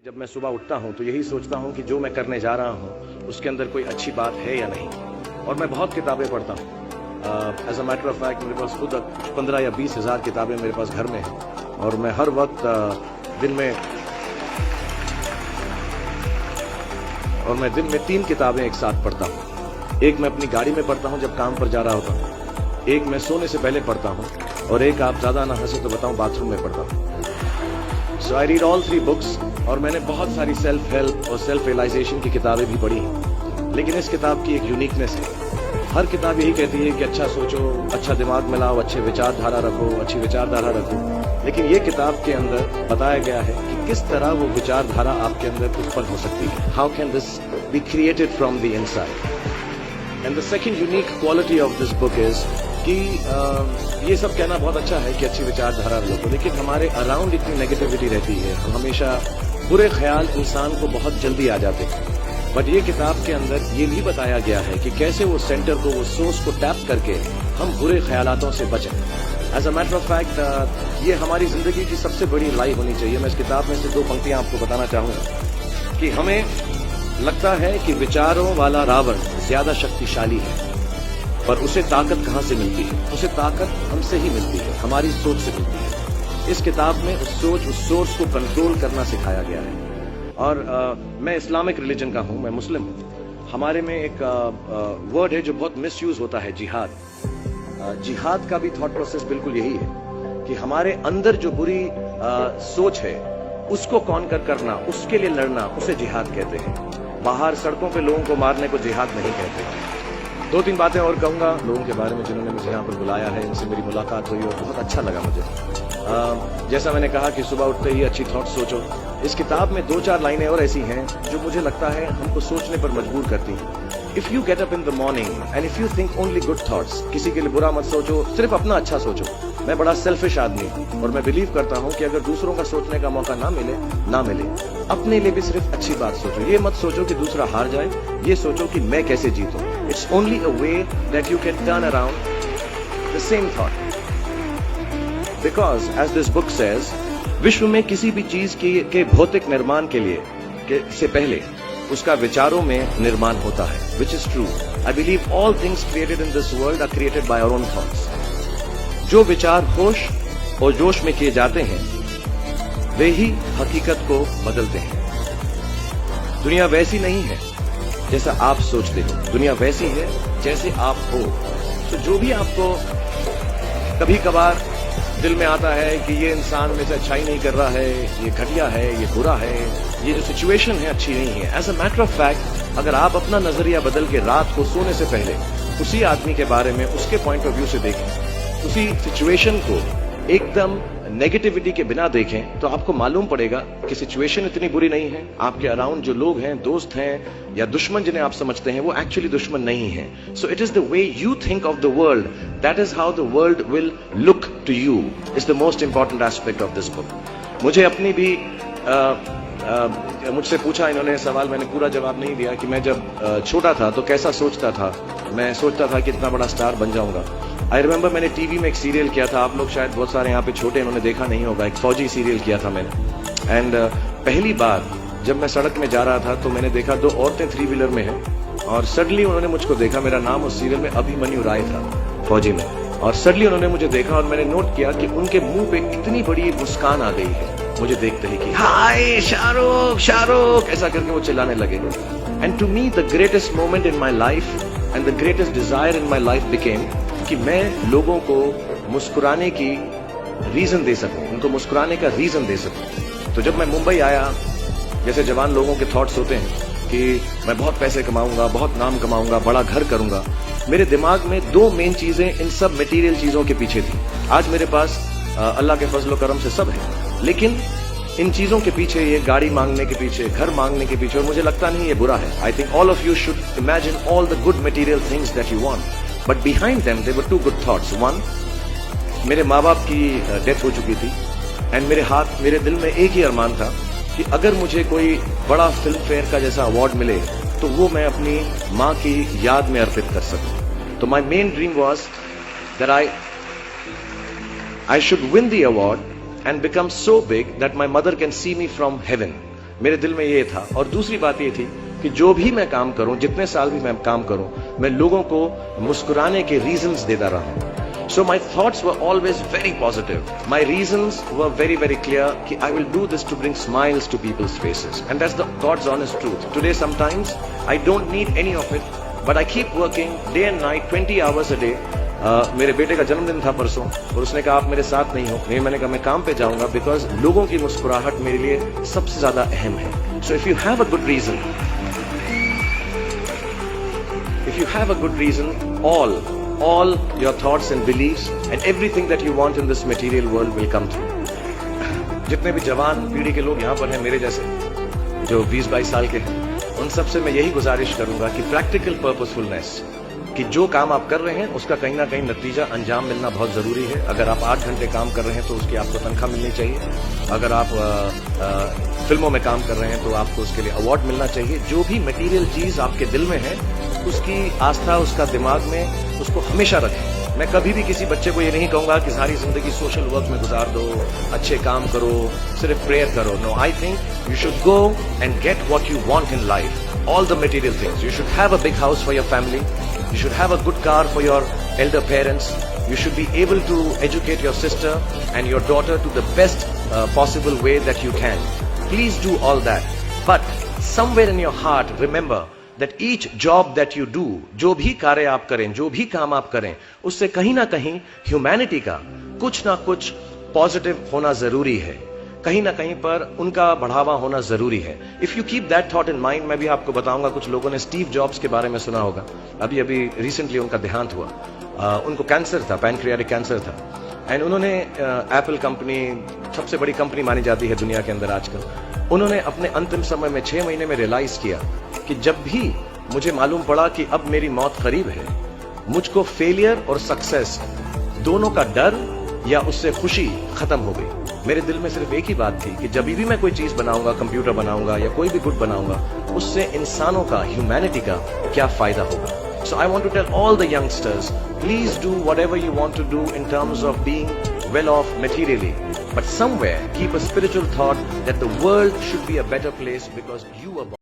जब मैं सुबह उठता हूं तो यही सोचता हूं कि जो मैं करने जा रहा हूं उसके अंदर कोई अच्छी बात है या नहीं। और मैं बहुत किताबें पढ़ता हूं। As a matter of fact मेरे पास खुद 15 या 20 हज़ार किताबें मेरे पास घर में हैं। और मैं हर वक्त दिन में 3 किताबें एक साथ पढ़ता हूं। एक मैं अपनी गाड़ी में पढ़ता हूं जब काम पर जा रहा होता हूं, एक मैं सोने से पहले पढ़ता हूं, और एक आप ज़्यादा ना हंसे तो बताऊं बाथरूम में पढ़ता हूं। सो आई रीड ऑल 3 बुक्स। और मैंने बहुत सारी सेल्फ हेल्प और सेल्फ रियलाइजेशन की किताबें भी पढ़ी हैं, लेकिन इस किताब की एक यूनिकनेस है। हर किताब यही कहती है कि अच्छा सोचो, अच्छा दिमाग में लाओ, अच्छे विचारधारा रखो, अच्छी विचारधारा रखो। लेकिन ये किताब के अंदर बताया गया है कि किस तरह वो विचारधारा आपके अंदर उत्पन्न हो सकती है। How can this be created from the inside. And the second unique quality of this book is कि ये सब कहना बहुत अच्छा है कि अच्छी विचारधारा रखो, लेकिन हमारे अराउंड इतनी नेगेटिविटी रहती है, हम हमेशा बुरे ख्याल इंसान को बहुत जल्दी आ जाते हैं। बट ये किताब के अंदर ये भी बताया गया है कि कैसे वो सेंटर को, वो सोर्स को टैप करके हम बुरे ख्यालातों से बचें। As a matter of fact ये हमारी जिंदगी की सबसे बड़ी लाई होनी चाहिए। मैं इस किताब में से 2 पंक्तियां आपको बताना चाहूंगा कि हमें लगता है कि विचारों वाला रावण ज्यादा शक्तिशाली है, पर उसे ताकत कहां से मिलती है? उसे ताकत हमसे ही मिलती है, हमारी सोच से मिलती है। इस किताब में उस सोर्स को कंट्रोल करना सिखाया गया है। और मैं इस्लामिक रिलीजन का हूं, मैं मुस्लिम हूं। हमारे में एक वर्ड है जो बहुत मिसयूज होता है, जिहाद। जिहाद का भी थॉट प्रोसेस बिल्कुल यही है कि हमारे अंदर जो बुरी सोच है उसको कॉन्कर करना, उसके लिए लड़ना, उसे जिहाद कहते हैं। बाहर सड़कों पे लोगों को मारने को जिहाद नहीं कहते। 2-3 बातें और कहूंगा लोगों के बारे में जिन्होंने मुझे यहाँ पर बुलाया है, इनसे मेरी मुलाकात हुई और बहुत अच्छा लगा मुझे। जैसा मैंने कहा कि सुबह उठते ही अच्छी थॉट सोचो। इस किताब में 2-4 लाइनें और ऐसी हैं जो मुझे लगता है हमको सोचने पर मजबूर करती हैं। If you get up in the morning and if you think only good thoughts, किसी के लिए बुरा मत सोचो, सिर्फ अपना अच्छा सोचो। मैं बड़ा सेल्फिश आदमी हूं और मैं बिलीव करता हूं कि अगर दूसरों का सोचने का मौका ना मिले, अपने लिए भी सिर्फ अच्छी बात सोचो। ये मत सोचो कि दूसरा हार जाए, ये सोचो कि मैं कैसे जीतूं। It's only a way that you can turn around the same thought. Because as this book says, विश्व में किसी भी चीज के भौतिक निर्माण से पहले उसका विचारों में निर्माण होता है, which is true. I believe all things created in this world are created by our own thoughts. जो विचार होश और जोश में किए जाते हैं वे ही हकीकत को बदलते हैं। दुनिया वैसी नहीं है जैसा आप सोचते हो, दुनिया वैसी है जैसे आप हो। तो जो भी आपको कभी कभार दिल में आता है कि ये इंसान में से अच्छाई नहीं कर रहा है, ये घटिया है, ये बुरा है, ये जो सिचुएशन है अच्छी नहीं है, as a matter of fact अगर आप अपना नजरिया बदल के रात को सोने से पहले उसी आदमी के बारे में उसके पॉइंट ऑफ व्यू से देखें, उसी सिचुएशन को एकदम नेगेटिविटी के बिना देखें, तो आपको मालूम पड़ेगा कि सिचुएशन इतनी बुरी नहीं है। आपके अराउंड जो लोग हैं, दोस्त हैं या दुश्मन जिन्हें आप समझते हैं, वो एक्चुअली दुश्मन नहीं है। So it is the way you think of the world, that is how the world will look to you, is the most important aspect of this book. मुझे अपनी भी मुझसे पूछा इन्होंने सवाल, मैंने पूरा जवाब नहीं दिया कि मैं जब छोटा था तो कैसा सोचता था। मैं सोचता था कि इतना बड़ा स्टार बन जाऊंगा। आई रिमेंबर मैंने टीवी में एक सीरियल किया था, आप लोग शायद बहुत सारे यहाँ पे छोटे इन्होंने देखा नहीं होगा, एक फौजी सीरियल किया था मैंने। एंड पहली बार जब मैं सड़क में जा रहा था तो मैंने देखा 2 औरतें 3 व्हीलर में हैं और सडनली उन्होंने मुझको देखा। मेरा नाम उस सीरियल में अभिमन्यु राय था, फौजी में। और सडनली उन्होंने मुझे देखा और मैंने नोट किया कि उनके मुंह पे इतनी बड़ी मुस्कान आ गई है मुझे देखते ही कि हाय शाहरुख शाहरुख, ऐसा करके वो चिल्लाने लगे। And to me the greatest moment in my life and the greatest desire in my life became कि मैं लोगों को मुस्कुराने की रीजन दे सकूं, उनको मुस्कुराने का रीजन दे सकूं। तो जब मैं मुंबई आया, जैसे जवान लोगों के थॉट्स होते हैं कि मैं बहुत पैसे कमाऊंगा, बहुत नाम कमाऊंगा, बड़ा घर करूंगा, मेरे दिमाग में 2 मेन चीजें इन सब मटेरियल चीजों के पीछे थी। आज मेरे पास अल्लाह के फजलो करम से सब है, लेकिन इन चीजों के पीछे, ये गाड़ी मांगने के पीछे, घर मांगने के पीछे, और मुझे लगता नहीं ये बुरा है। I think all of you should imagine all the good material things that you want, but behind them there were 2 good thoughts. 1, मेरे माँ बाप की डेथ हो चुकी थी एंड मेरे दिल में एक ही अरमान था कि अगर मुझे कोई बड़ा फिल्म फेयर का जैसा अवार्ड मिले तो वो मैं अपनी माँ की याद में अर्पित कर सकूं। तो my main dream was that I should win the award and become so big that my mother can see me from heaven. मेरे दिल में ये था। और दूसरी बात ये थी कि जो भी मैं काम करूं, जितने साल भी मैं काम करूं, मैं लोगों को मुस्कुराने के रीजंस देता रहा। So my thoughts were always very positive. My reasons were very, very clear कि I will do this to bring smiles to people's faces. And that's the God's honest truth. Today sometimes I don't need any of it, but I keep working day and night, 20 hours a day. मेरे बेटे का जन्मदिन था परसों और उसने कहा आप मेरे साथ नहीं हो। नहीं, मैंने कहा मैं काम पे जाऊंगा, बिकॉज लोगों की मुस्कुराहट मेरे लिए सबसे ज्यादा अहम है। So if you have a good reason, all your thoughts and beliefs and everything that you want in this material world will come true. जितने भी जवान पीढ़ी के लोग यहाँ पर हैं मेरे जैसे, जो 20-22 साल के हैं, उन सबसे मैं यही गुजारिश करूंगा कि प्रैक्टिकल पर्पसफुलनेस, कि जो काम आप कर रहे हैं उसका कहीं ना कहीं नतीजा अंजाम मिलना बहुत जरूरी है। अगर आप 8 घंटे काम कर रहे हैं तो उसकी आपको तनख्वाह मिलनी चाहिए। अगर आप फिल्मों में काम कर रहे हैं तो आपको उसके लिए अवार्ड मिलना चाहिए। जो भी मटेरियल चीज आपके दिल में है उसकी आस्था, उसका दिमाग में उसको हमेशा रखें। मैं कभी भी किसी बच्चे को ये नहीं कहूंगा कि सारी जिंदगी सोशल वर्क में गुजार दो, अच्छे काम करो, सिर्फ प्रेयर करो। No, I think you should go and get what you want in life, all the material things. You should have a big house for your family, you should have a good car for your elder parents, you should be able to educate your sister and your daughter to the best possible way that you can. Please do all that, but somewhere in your heart remember that each job that you do, जो भी कार्य आप करें, जो भी काम आप करें, उससे कहीं ना कहीं ह्यूमैनिटी का कुछ ना कुछ पॉजिटिव होना जरूरी है, कहीं ना कहीं पर उनका बढ़ावा होना जरूरी है। If you keep that thought in mind, मैं भी आपको बताऊंगा, कुछ लोगों ने स्टीव जॉब्स के बारे में सुना होगा, अभी रिसेंटली उनका देहांत हुआ। उनको कैंसर था, पैनक्रियाटिक कैंसर था, एंड उन्होंने एप्पल कंपनी सबसे बड़ी कंपनी मानी जाती है दुनिया के अंदर आजकल, उन्होंने अपने अंतिम समय में 6 महीने में रियलाइज किया कि जब भी मुझे मालूम पड़ा कि अब मेरी मौत करीब है, मुझको फेलियर और सक्सेस दोनों का डर या उससे खुशी खत्म हो गई। मेरे दिल में सिर्फ एक ही बात थी कि जब भी मैं कोई चीज बनाऊंगा, कंप्यूटर बनाऊंगा या कोई भी गुड बनाऊंगा, उससे इंसानों का, ह्यूमैनिटी का क्या फायदा होगा। So I want to tell all the youngsters, please do whatever you want to do in terms of being well off materially, but somewhere keep a spiritual thought that the world should be a better place because you are born.